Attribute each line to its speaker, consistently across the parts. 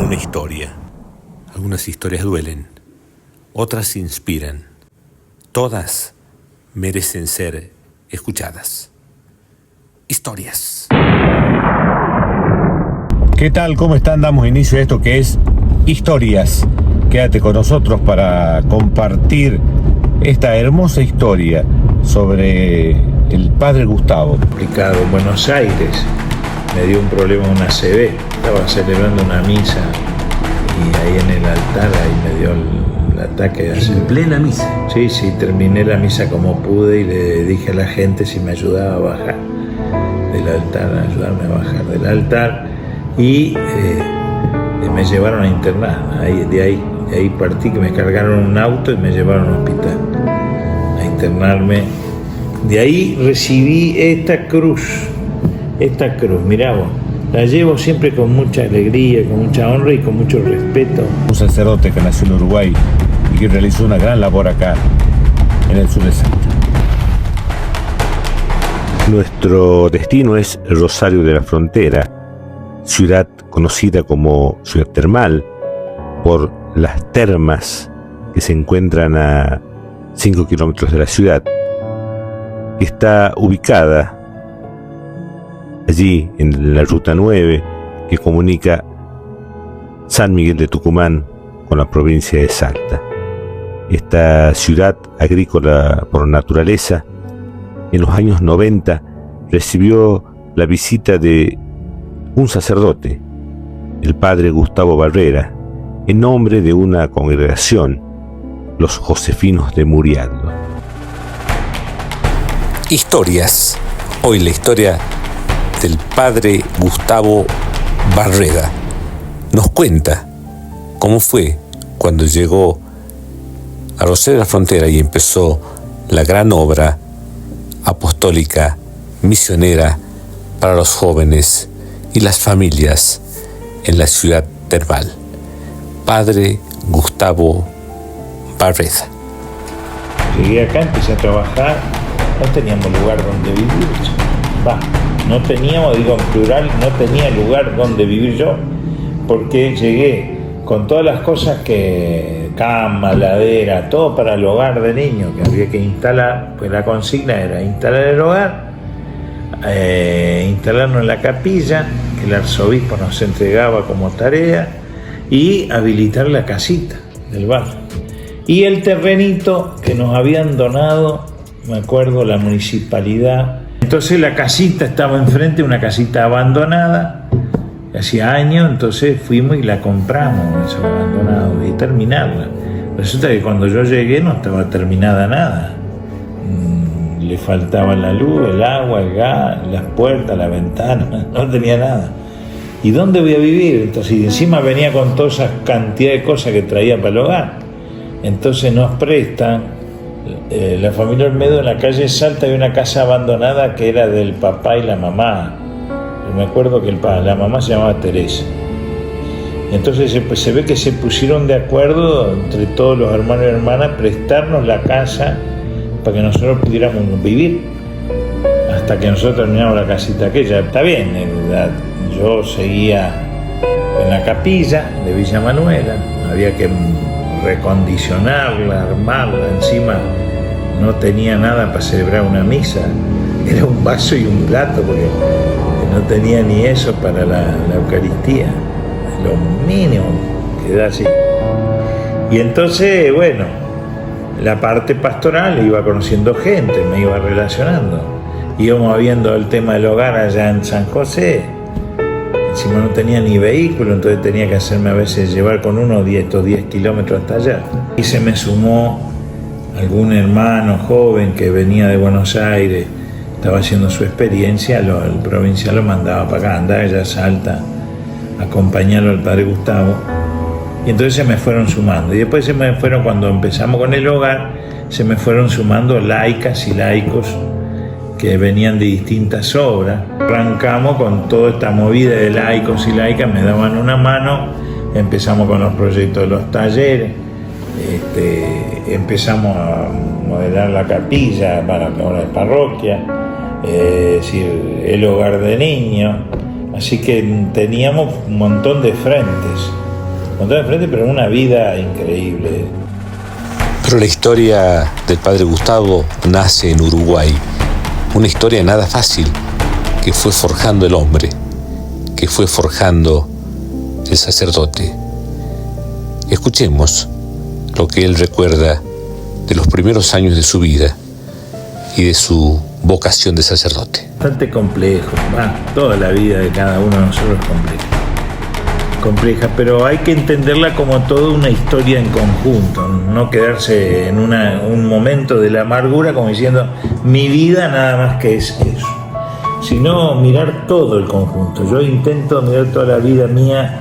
Speaker 1: una historia. Algunas historias duelen, otras inspiran. Todas merecen ser escuchadas. Historias.
Speaker 2: ¿Qué tal? ¿Cómo están? Damos inicio a esto que es Historias. Quédate con nosotros para compartir esta hermosa historia sobre el padre Gustavo.
Speaker 3: Complicado en Buenos Aires, me dio un problema una ACV, estaba celebrando una misa y ahí en el altar ahí me dio el ataque de ACV.
Speaker 1: ¿En plena misa?
Speaker 3: Sí, terminé la misa como pude y le dije a la gente si me ayudaba a bajar del altar, a ayudarme a bajar del altar y me llevaron a internar, de ahí partí, que me cargaron un auto y me llevaron a un hospital a internarme. De ahí recibí esta cruz, mirá vos, la llevo siempre con mucha alegría, con mucha honra y con mucho respeto.
Speaker 2: Un sacerdote que nació en Uruguay y que realizó una gran labor acá, en el sur de Salta.
Speaker 1: Nuestro destino es Rosario de la Frontera, ciudad conocida como ciudad termal por las termas que se encuentran a 5 kilómetros de la ciudad. Está ubicada allí en la ruta 9 que comunica San Miguel de Tucumán con la provincia de Salta. Esta ciudad agrícola por naturaleza, en los años 90 recibió la visita de un sacerdote, el padre Gustavo Barrera, en nombre de una congregación, los Josefinos de Murialdo. Historias. Hoy la historia del padre Gustavo Barrera nos cuenta cómo fue cuando llegó a Rosario de la Frontera y empezó la gran obra apostólica misionera para los jóvenes y las familias en la ciudad termal. Padre Gustavo Barrera.
Speaker 3: Llegué acá, empecé a trabajar, no teníamos lugar donde vivir. No teníamos, digo en plural, no tenía lugar donde vivir yo, porque llegué con todas las cosas que, cama, ladera, todo para el hogar de niños que había que instalar, pues la consigna era instalar el hogar, instalarnos en la capilla, que el arzobispo nos entregaba como tarea, y habilitar la casita del barrio. Y el terrenito que nos habían donado, me acuerdo, la municipalidad. Entonces la casita estaba enfrente, una casita abandonada, hacía años, entonces fuimos y la compramos, eso abandonado, y terminarla. Resulta que cuando yo llegué no estaba terminada nada. Le faltaba la luz, el agua, el gas, las puertas, la ventana, no tenía nada. ¿Y dónde voy a vivir? Entonces, y encima venía con toda esa cantidad de cosas que traía para el hogar. Entonces nos prestan, la familia Olmedo, en la calle Salta hay una casa abandonada que era del papá y la mamá. Me acuerdo que la mamá se llamaba Teresa. Entonces se ve que se pusieron de acuerdo entre todos los hermanos y hermanas prestarnos la casa para que nosotros pudiéramos vivir hasta que nosotros terminamos la casita aquella. Está bien, yo seguía en la capilla de Villa Manuela, había que recondicionarla, armarla, encima no tenía nada para celebrar una misa, era un vaso y un plato porque no tenía ni eso para la Eucaristía, lo mínimo que da así. Y entonces, bueno, la parte pastoral iba conociendo gente, me iba relacionando, íbamos viendo el tema del hogar allá en San José. Encima no tenía ni vehículo, entonces tenía que hacerme a veces llevar con estos 10 kilómetros hasta allá. Y se me sumó algún hermano joven que venía de Buenos Aires, estaba haciendo su experiencia, el provincial lo mandaba para acá, andaba allá a Salta, a acompañarlo al padre Gustavo. Y entonces se me fueron sumando. Y después cuando empezamos con el hogar, se me fueron sumando laicas y laicos que venían de distintas obras. Arrancamos con toda esta movida de laicos y laicas, me daban una mano, empezamos con los proyectos de los talleres, empezamos a modelar la capilla para la parroquia, es decir, el hogar de niños, así que teníamos un montón de frentes montón de frente, pero una vida increíble.
Speaker 4: Pero la historia del padre Gustavo nace en Uruguay. Una historia nada fácil, que fue forjando el hombre, que fue forjando el sacerdote. Escuchemos lo que él recuerda de los primeros años de su vida y de su vocación de sacerdote.
Speaker 3: Bastante complejo, toda la vida de cada uno de nosotros es compleja, pero hay que entenderla como toda una historia en conjunto, no quedarse en un momento de la amargura como diciendo mi vida nada más que es eso, sino mirar todo el conjunto. Yo intento mirar toda la vida mía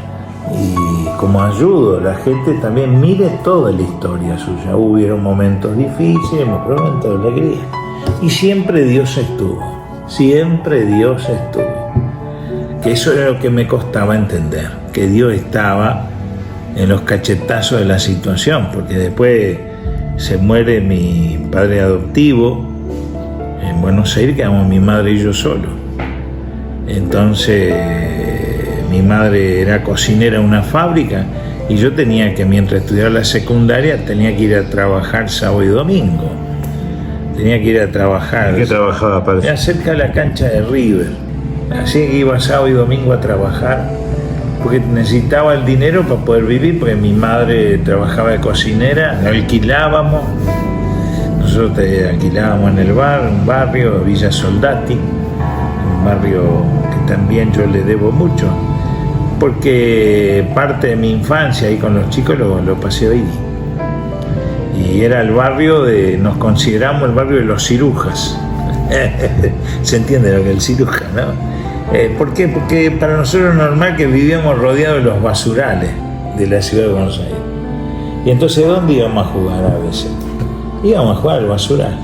Speaker 3: y como ayudo a la gente también mire toda la historia suya. Hubieron momentos difíciles, pero momentos de alegría, y siempre Dios estuvo, que eso era lo que me costaba entender, que Dios estaba en los cachetazos de la situación, porque después se muere mi padre adoptivo en Buenos Aires, quedamos mi madre y yo solos. Entonces mi madre era cocinera en una fábrica y yo tenía que, mientras estudiaba la secundaria, tenía que ir a trabajar sábado y domingo. Tenía que ir a trabajar.
Speaker 1: ¿Qué trabajaba, padre?
Speaker 3: Cerca de la cancha de River. Así que iba sábado y domingo a trabajar porque necesitaba el dinero para poder vivir, porque mi madre trabajaba de cocinera, alquilábamos. Nosotros alquilábamos en el un barrio, Villa Soldati, un barrio que también yo le debo mucho, porque parte de mi infancia ahí con los chicos lo pasé ahí. Y era el barrio nos consideramos el barrio de los cirujas. Se entiende lo que es el ciruja, ¿no? ¿Por qué? Porque para nosotros es normal que vivíamos rodeados de los basurales de la ciudad de Buenos Aires. Y entonces, ¿dónde íbamos a jugar a veces? Íbamos a jugar al basural.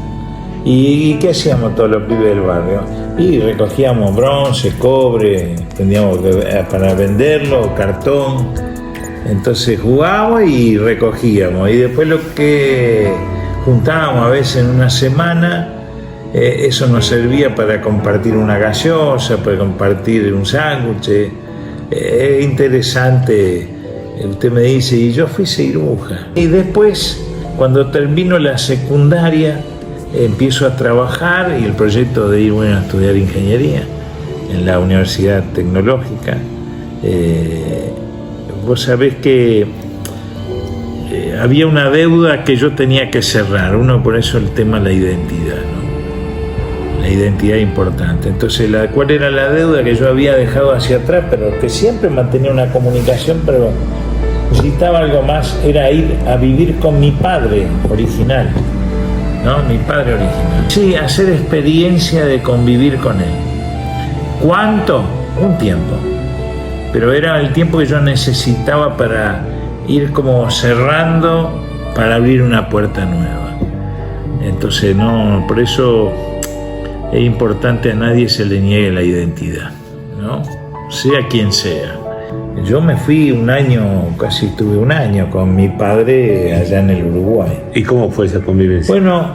Speaker 3: ¿Y qué hacíamos todos los pibes del barrio? Y recogíamos bronce, cobre, teníamos para venderlo, cartón. Entonces jugábamos y recogíamos. Y después lo que juntábamos a veces en una semana, eso nos servía para compartir una gaseosa, para compartir un sándwich. Es interesante. Usted me dice, y yo fui ciruja. Y después, cuando termino la secundaria, empiezo a trabajar y el proyecto de ir a estudiar ingeniería en la Universidad Tecnológica. Vos sabés que había una deuda que yo tenía que cerrar. Uno, por eso el tema de la identidad, ¿no? La identidad es importante. Entonces, ¿cuál era la deuda que yo había dejado hacia atrás? Pero que siempre mantenía una comunicación, pero necesitaba algo más. Era ir a vivir con mi padre original, ¿no? Mi padre original. Sí, hacer experiencia de convivir con él. ¿Cuánto? Un tiempo. Pero era el tiempo que yo necesitaba para ir como cerrando, para abrir una puerta nueva. Entonces, no, por eso es importante, a nadie se le niegue la identidad, ¿no? Sea quien sea. Yo me fui un año, casi estuve un año con mi padre allá en el Uruguay.
Speaker 1: ¿Y cómo fue esa convivencia?
Speaker 3: Bueno,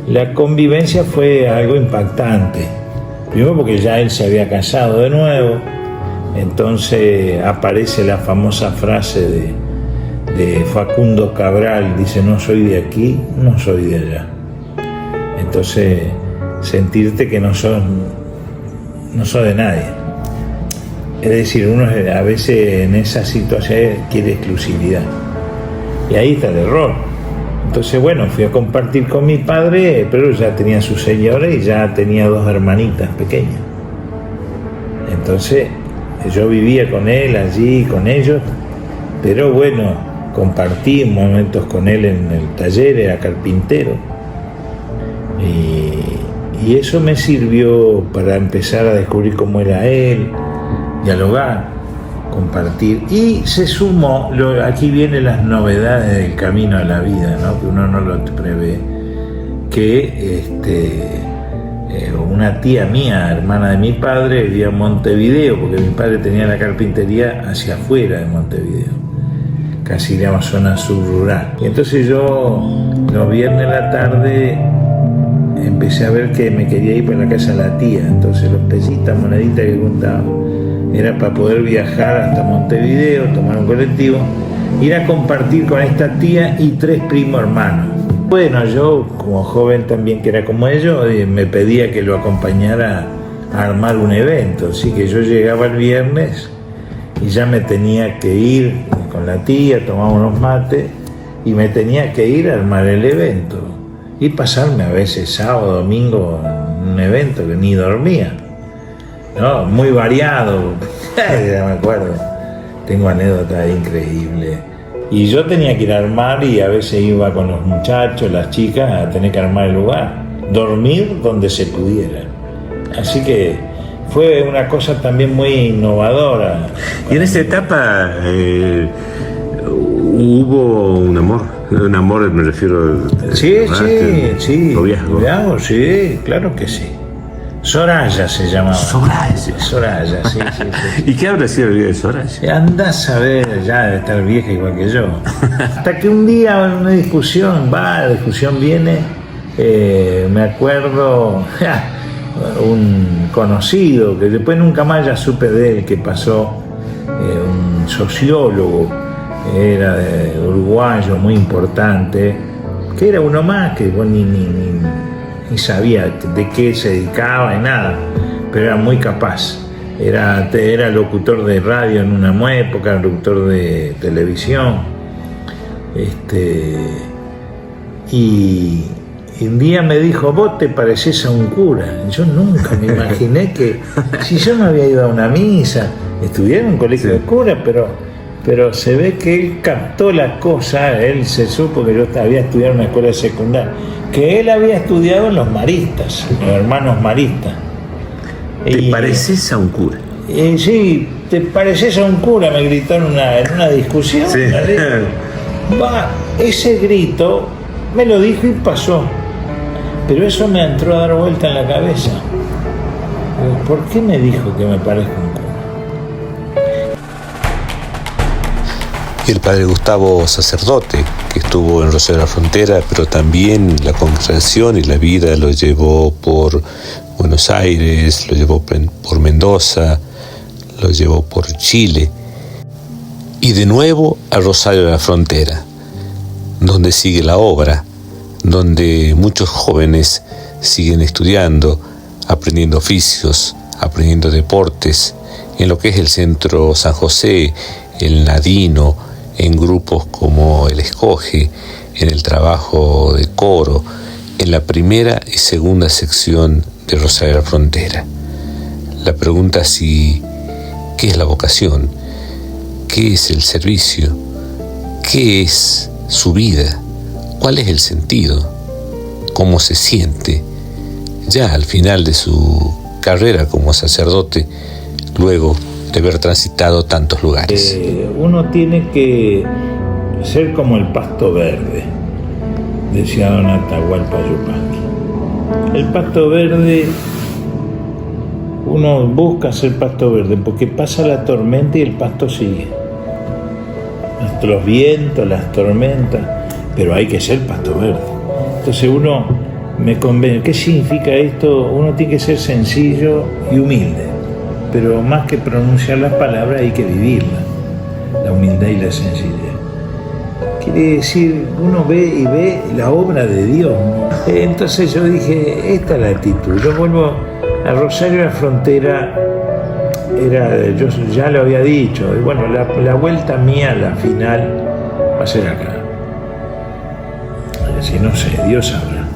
Speaker 3: la convivencia fue algo impactante. Primero porque ya él se había casado de nuevo. Entonces aparece la famosa frase de Facundo Cabral, dice: no soy de aquí, no soy de allá. Entonces, sentirte que no sos de nadie. Es decir, uno a veces en esas situaciones quiere exclusividad. Y ahí está el error. Entonces, bueno, fui a compartir con mi padre, pero ya tenía su señora y ya tenía 2 hermanitas pequeñas. Entonces, yo vivía con él allí, con ellos, pero bueno, compartí momentos con él en el taller, era carpintero. Y eso me sirvió para empezar a descubrir cómo era él, dialogar, compartir. Y se sumó, aquí vienen las novedades del camino a la vida, ¿no? Que uno no lo prevé, que una tía mía, hermana de mi padre, vivía en Montevideo, porque mi padre tenía la carpintería hacia afuera de Montevideo, casi digamos zona subrural. Y entonces yo, los viernes en la tarde, empecé a ver que me quería ir para la casa de la tía. Entonces los pesitas, moneditas que juntaba, era para poder viajar hasta Montevideo, tomar un colectivo ir a compartir con esta tía y 3 primos hermanos. Bueno, yo como joven también, que era como ellos, me pedía que lo acompañara a armar un evento, así que yo llegaba el viernes y ya me tenía que ir con la tía, tomaba unos mates y me tenía que ir a armar el evento y pasarme a veces sábado, domingo en un evento que ni dormía, ¿no? Muy variado, ya me acuerdo, tengo anécdotas increíbles. Y yo tenía que ir a armar y a veces iba con los muchachos, las chicas, a tener que armar el lugar, dormir donde se pudiera. Así que fue una cosa también muy innovadora.
Speaker 1: Y en esa etapa hubo un amor me refiero...
Speaker 3: Sí,
Speaker 1: noviazgo.
Speaker 3: Sí, claro que sí. Soraya se llamaba. Soraya, sí.
Speaker 1: ¿Y qué habrá sido el día de Soraya?
Speaker 3: Andás a ver, ya debe estar vieja igual que yo. Hasta que un día en una discusión, la discusión viene, me acuerdo, un conocido, que después nunca más ya supe de él, que pasó, un sociólogo, era uruguayo, muy importante, que era uno más, que vos ni sabía de qué se dedicaba y nada, pero era muy capaz. Era locutor de radio en una época, locutor de televisión. Y un día me dijo, vos te pareces a un cura. Yo nunca me imaginé que, si yo no había ido a una misa, estudié en un colegio de cura, pero se ve que él captó la cosa. Él se supo que yo había estudiado en una escuela secundaria, que él había estudiado en los maristas, los hermanos maristas.
Speaker 1: ¿Te pareces a un cura?
Speaker 3: Sí, te pareces a un cura, me gritaron en una discusión.
Speaker 1: Sí.
Speaker 3: Ese grito me lo dijo y pasó, pero eso me entró a dar vuelta en la cabeza. ¿Por qué me dijo que me parezco a un cura?
Speaker 4: Y el padre Gustavo, sacerdote, que estuvo en Rosario de la Frontera, pero también la congregación y la vida lo llevó por Buenos Aires, lo llevó por Mendoza, lo llevó por Chile, y de nuevo a Rosario de la Frontera, donde sigue la obra, donde muchos jóvenes siguen estudiando, aprendiendo oficios, aprendiendo deportes, en lo que es el Centro San José, el Nadino, en grupos como el Escoge, en el trabajo de coro, en la primera y segunda sección de Rosario de la Frontera. La pregunta ¿qué es la vocación? ¿Qué es el servicio? ¿Qué es su vida? ¿Cuál es el sentido? ¿Cómo se siente? Ya al final de su carrera como sacerdote, luego de haber transitado tantos lugares.
Speaker 3: Uno tiene que ser como el pasto verde, decía don Atahualpa Yupanqui. El pasto verde, uno busca ser pasto verde porque pasa la tormenta y el pasto sigue. Los vientos, las tormentas, pero hay que ser pasto verde. Entonces uno me convence. ¿Qué significa esto? Uno tiene que ser sencillo y humilde, pero más que pronunciar las palabras hay que vivirlas, la humildad y la sencillez. Quiere decir, uno ve la obra de Dios, ¿no? Entonces yo dije, esta es la actitud. Yo vuelvo a Rosario de la Frontera, yo ya lo había dicho, y bueno, la vuelta mía, la final, va a ser acá. Si no sé, Dios sabrá.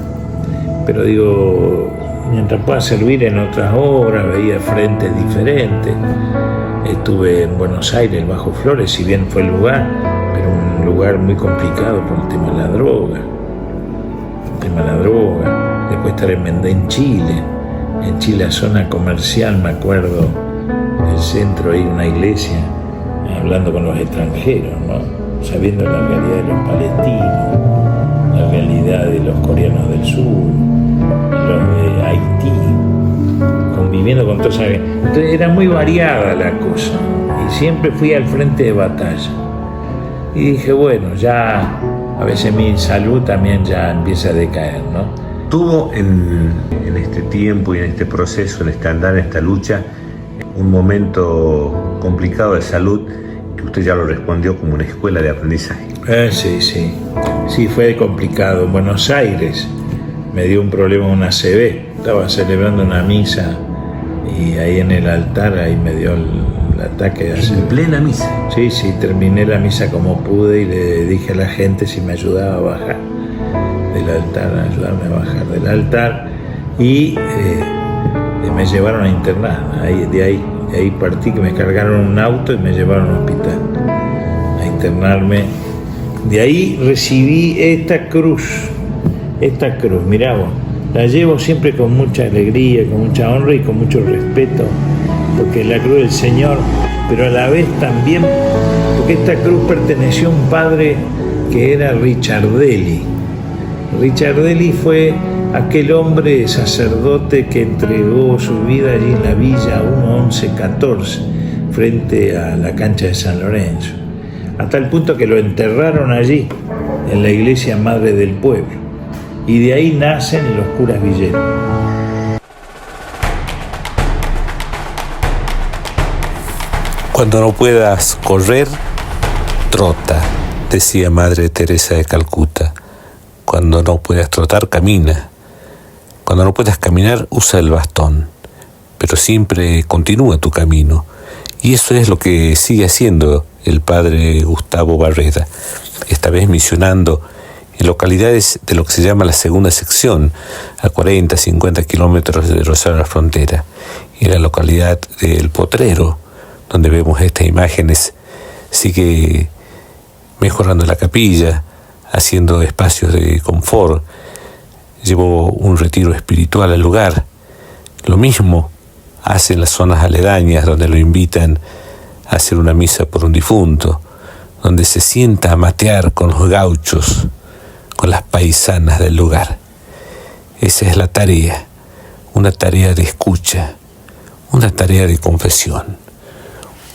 Speaker 3: Pero digo, mientras pueda servir en otras obras, veía frentes diferentes. Estuve en Buenos Aires, Bajo Flores, si bien fue el lugar, pero un lugar muy complicado por el tema de la droga. Después estar en Chile. En Chile, la zona comercial, me acuerdo, el centro, hay una iglesia, hablando con los extranjeros, ¿no? Sabiendo la realidad de los palestinos, la realidad de los coreanos del sur, los de Haití, conviviendo con toda esa gente. Entonces era muy variada la cosa y siempre fui al frente de batalla. Y dije, bueno, ya a veces mi salud también ya empieza a decaer, ¿no?
Speaker 1: Tuvo en este tiempo y en este proceso, en este andar, en esta lucha, un momento complicado de salud que usted ya lo respondió como una escuela de aprendizaje.
Speaker 3: Sí, fue complicado. En Buenos Aires me dio un problema una ACV. Estaba celebrando una misa y ahí en el altar, ahí me dio el ataque de ACV.
Speaker 1: ¿En plena misa?
Speaker 3: Sí, terminé la misa como pude y le dije a la gente si me ayudaba a bajar del altar, a ayudarme a bajar del altar. Y me llevaron a internar. De ahí partí, que me cargaron un auto y me llevaron al hospital a internarme. De ahí recibí esta cruz, mirá vos, la llevo siempre con mucha alegría, con mucha honra y con mucho respeto, porque es la cruz del Señor, pero a la vez también porque esta cruz perteneció a un padre que era Ricciardelli. Ricciardelli fue aquel hombre sacerdote que entregó su vida allí en la villa 1114, frente a la cancha de San Lorenzo, hasta el punto que lo enterraron allí, en la iglesia madre del pueblo, y de ahí nacen los curas villeros.
Speaker 4: Cuando no puedas correr, trota, decía Madre Teresa de Calcuta. Cuando no puedas trotar, camina. Cuando no puedas caminar, usa el bastón. Pero siempre continúa tu camino. Y eso es lo que sigue haciendo el padre Gustavo Barreda, esta vez misionando en localidades de lo que se llama la segunda sección, a 40, 50 kilómetros de Rosario de la Frontera, en la localidad del Potrero, donde vemos estas imágenes. Sigue mejorando la capilla, haciendo espacios de confort, llevó un retiro espiritual al lugar. Lo mismo hace en las zonas aledañas, donde lo invitan a hacer una misa por un difunto, donde se sienta a matear con los gauchos, con las paisanas del lugar. Esa es la tarea, una tarea de escucha, una tarea de confesión,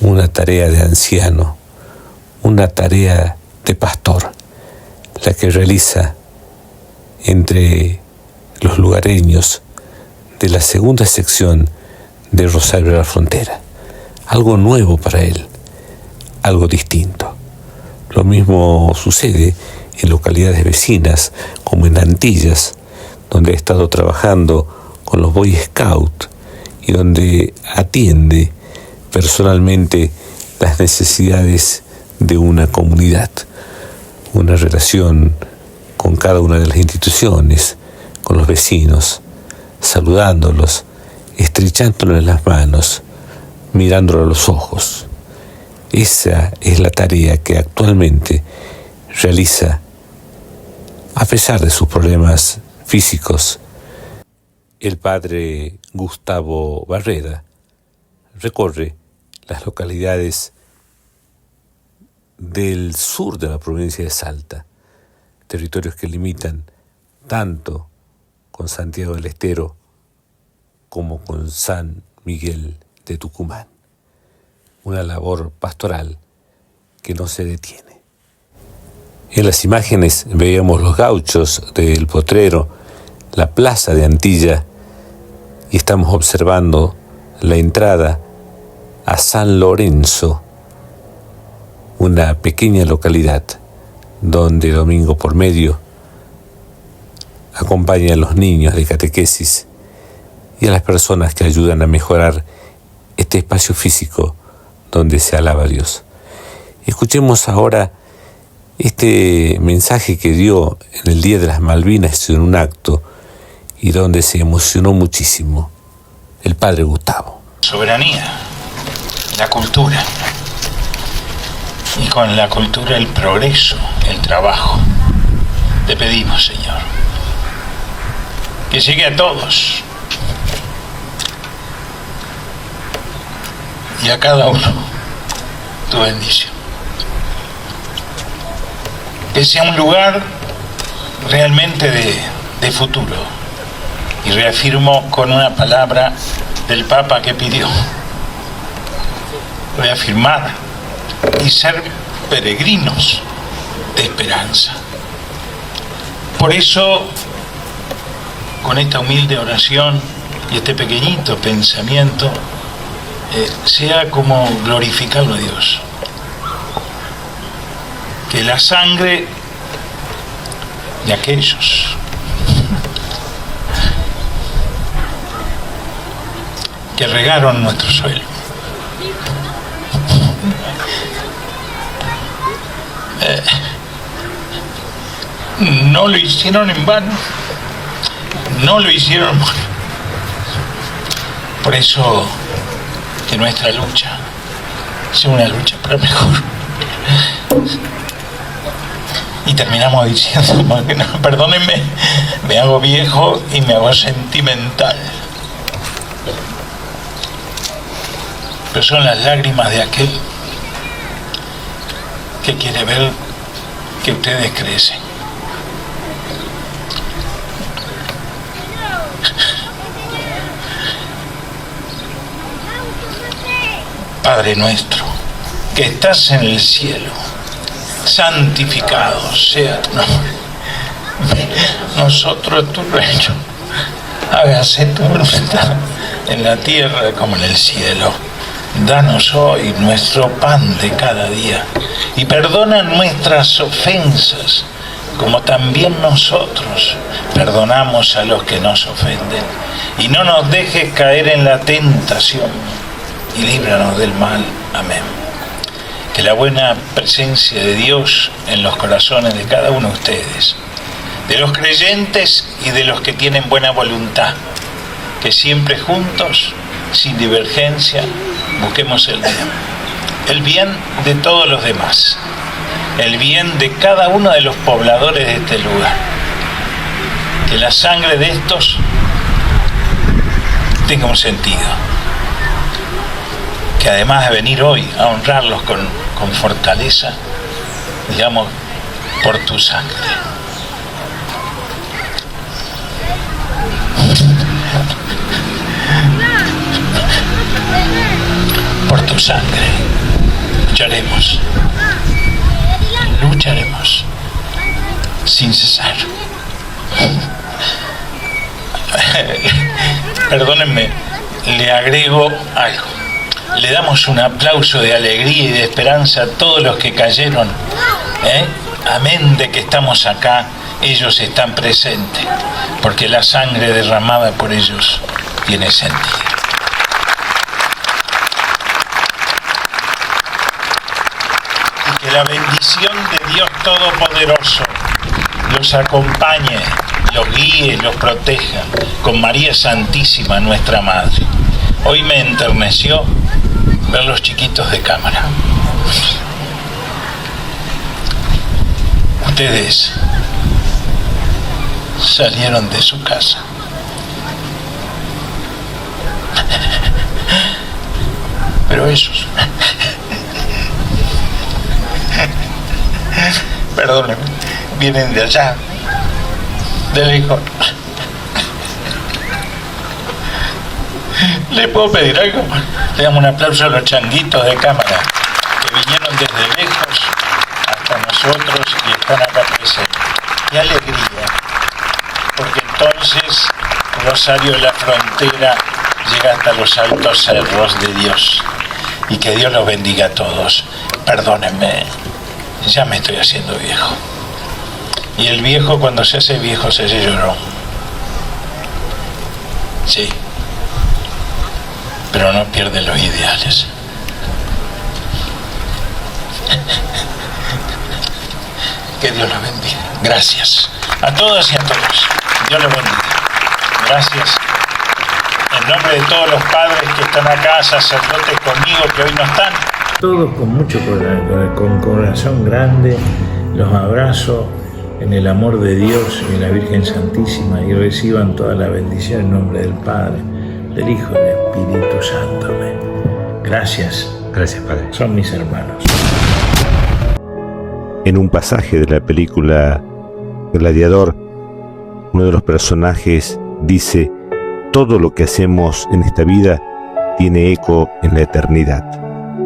Speaker 4: una tarea de anciano, una tarea de pastor, la que realiza entre los lugareños de la segunda sección de Rosario de la Frontera. Algo nuevo para él, algo distinto. Lo mismo sucede en localidades vecinas, como en Antillas, donde ha estado trabajando con los Boy Scouts y donde atiende personalmente las necesidades de una comunidad, una relación con cada una de las instituciones, con los vecinos, saludándolos, estrechándoles las manos, mirándolos a los ojos. Esa es la tarea que actualmente realiza, a pesar de sus problemas físicos, el padre Gustavo Barreda. Recorre las localidades del sur de la provincia de Salta, territorios que limitan tanto con Santiago del Estero como con San Miguel de Tucumán. Una labor pastoral que no se detiene. En las imágenes veíamos los gauchos del Potrero, la plaza de Antilla, y estamos observando la entrada a San Lorenzo, una pequeña localidad donde Domingo por Medio acompaña a los niños de catequesis y a las personas que ayudan a mejorar este espacio físico donde se alaba a Dios. Escuchemos ahora este mensaje que dio en el Día de las Malvinas en un acto y donde se emocionó muchísimo el padre Gustavo.
Speaker 3: Soberanía, la cultura, y con la cultura el progreso, el trabajo. Te pedimos, Señor, que llegue a todos y a cada uno tu bendición. Que sea un lugar realmente de futuro. Y reafirmo con una palabra del Papa que pidió: reafirmar y ser peregrinos de esperanza. Por eso, con esta humilde oración y este pequeñito pensamiento, sea como glorificarlo a Dios, la sangre de aquellos que regaron nuestro suelo. No lo hicieron en vano, no lo hicieron en vano. Por eso que nuestra lucha sea una lucha para mejor. Y terminamos diciendo, perdónenme, me hago viejo y me hago sentimental. Pero son las lágrimas de aquel que quiere ver que ustedes crecen. Padre nuestro, que estás en el cielo, santificado sea tu nombre. Nosotros tu reino, hágase tu voluntad en la tierra como en el cielo. Danos hoy nuestro pan de cada día y perdona nuestras ofensas, como también nosotros perdonamos a los que nos ofenden. Y no nos dejes caer en la tentación y líbranos del mal. Amén. Que la buena presencia de Dios en los corazones de cada uno de ustedes, de los creyentes y de los que tienen buena voluntad, que siempre juntos, sin divergencia, busquemos el bien de todos los demás, el bien de cada uno de los pobladores de este lugar. Que la sangre de estos tenga un sentido. Que además de venir hoy a honrarlos con fortaleza, digamos, por tu sangre. Por tu sangre lucharemos, lucharemos sin cesar. Perdónenme, le agrego algo. Le damos un aplauso de alegría y de esperanza a todos los que cayeron. Amén de que estamos acá, ellos están presentes, porque la sangre derramada por ellos tiene sentido. Y que la bendición de Dios Todopoderoso los acompañe, los guíe, los proteja, con María Santísima, nuestra Madre. Hoy me enterneció ver los chiquitos de cámara. Ustedes salieron de su casa. Pero ellos, perdónenme, vienen de allá, de lejos. ¿Le puedo pedir algo? Le damos un aplauso a los changuitos de cámara que vinieron desde lejos hasta nosotros y están acá presentes. ¡Qué alegría! Porque entonces Rosario de la Frontera llega hasta los altos cerros de Dios. Y que Dios los bendiga a todos. Perdónenme, ya me estoy haciendo viejo. Y el viejo, cuando se hace viejo, se hace llorón. Sí. Pero no pierde los ideales. Que Dios los bendiga. Gracias a todas y a todos. Dios los bendiga. Gracias. En nombre de todos los padres que están acá, sacerdotes conmigo que hoy no están. Todos con mucho con corazón grande, los abrazo en el amor de Dios y de la Virgen Santísima, y reciban toda la bendición en nombre del Padre, del Hijo y del Espíritu Santo. Amén. Gracias.
Speaker 1: Gracias, Padre.
Speaker 3: Son mis hermanos.
Speaker 1: En un pasaje de la película Gladiador, uno de los personajes dice: todo lo que hacemos en esta vida tiene eco en la eternidad.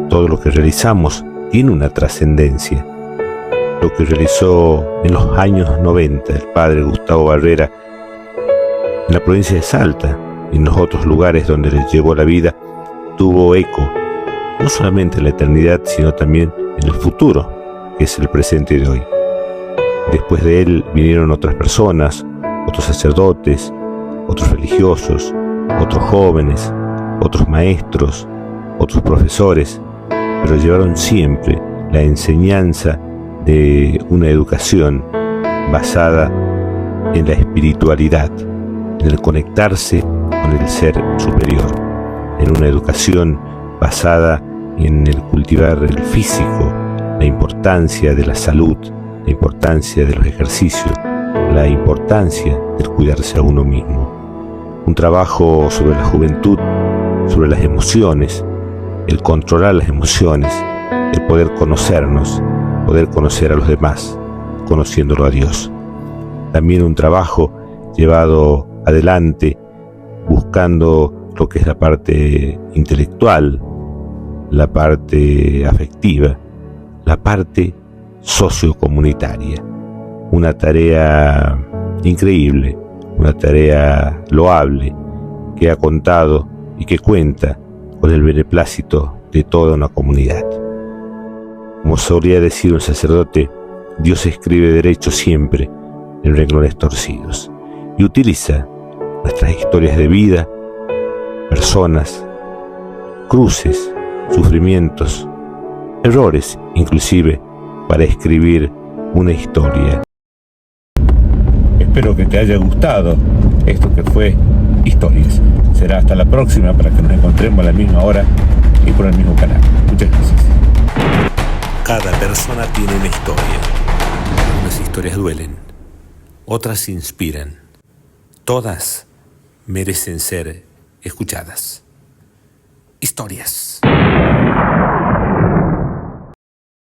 Speaker 1: Todo lo que realizamos tiene una trascendencia. Lo que realizó en los años 90 el padre Gustavo Barrera en la provincia de Salta y en los otros lugares donde les llevó la vida, tuvo eco no solamente en la eternidad, sino también en el futuro, que es el presente de hoy. Después de él vinieron otras personas, otros sacerdotes, otros religiosos, otros jóvenes, otros maestros, otros profesores, pero llevaron siempre la enseñanza de una educación basada en la espiritualidad, en el conectarse con el ser superior, en una educación basada en el cultivar el físico, la importancia de la salud, la importancia de los ejercicios, la importancia del cuidarse a uno mismo. Un trabajo sobre la juventud, sobre las emociones, el controlar las emociones, el poder conocernos, poder conocer a los demás, conociéndolo a Dios. También un trabajo llevado adelante buscando lo que es la parte intelectual, la parte afectiva, la parte sociocomunitaria. Una tarea increíble, una tarea loable que ha contado y que cuenta con el beneplácito de toda una comunidad. Como solía decir un sacerdote, Dios escribe derecho siempre en renglones torcidos y utiliza nuestras historias de vida, personas, cruces, sufrimientos, errores inclusive, para escribir una historia.
Speaker 2: Espero que te haya gustado esto que fue Historias. Será hasta la próxima para que nos encontremos a la misma hora y por el mismo canal. Muchas gracias.
Speaker 4: Cada persona tiene una historia. Unas historias duelen, otras inspiran. Todas merecen ser escuchadas. Historias.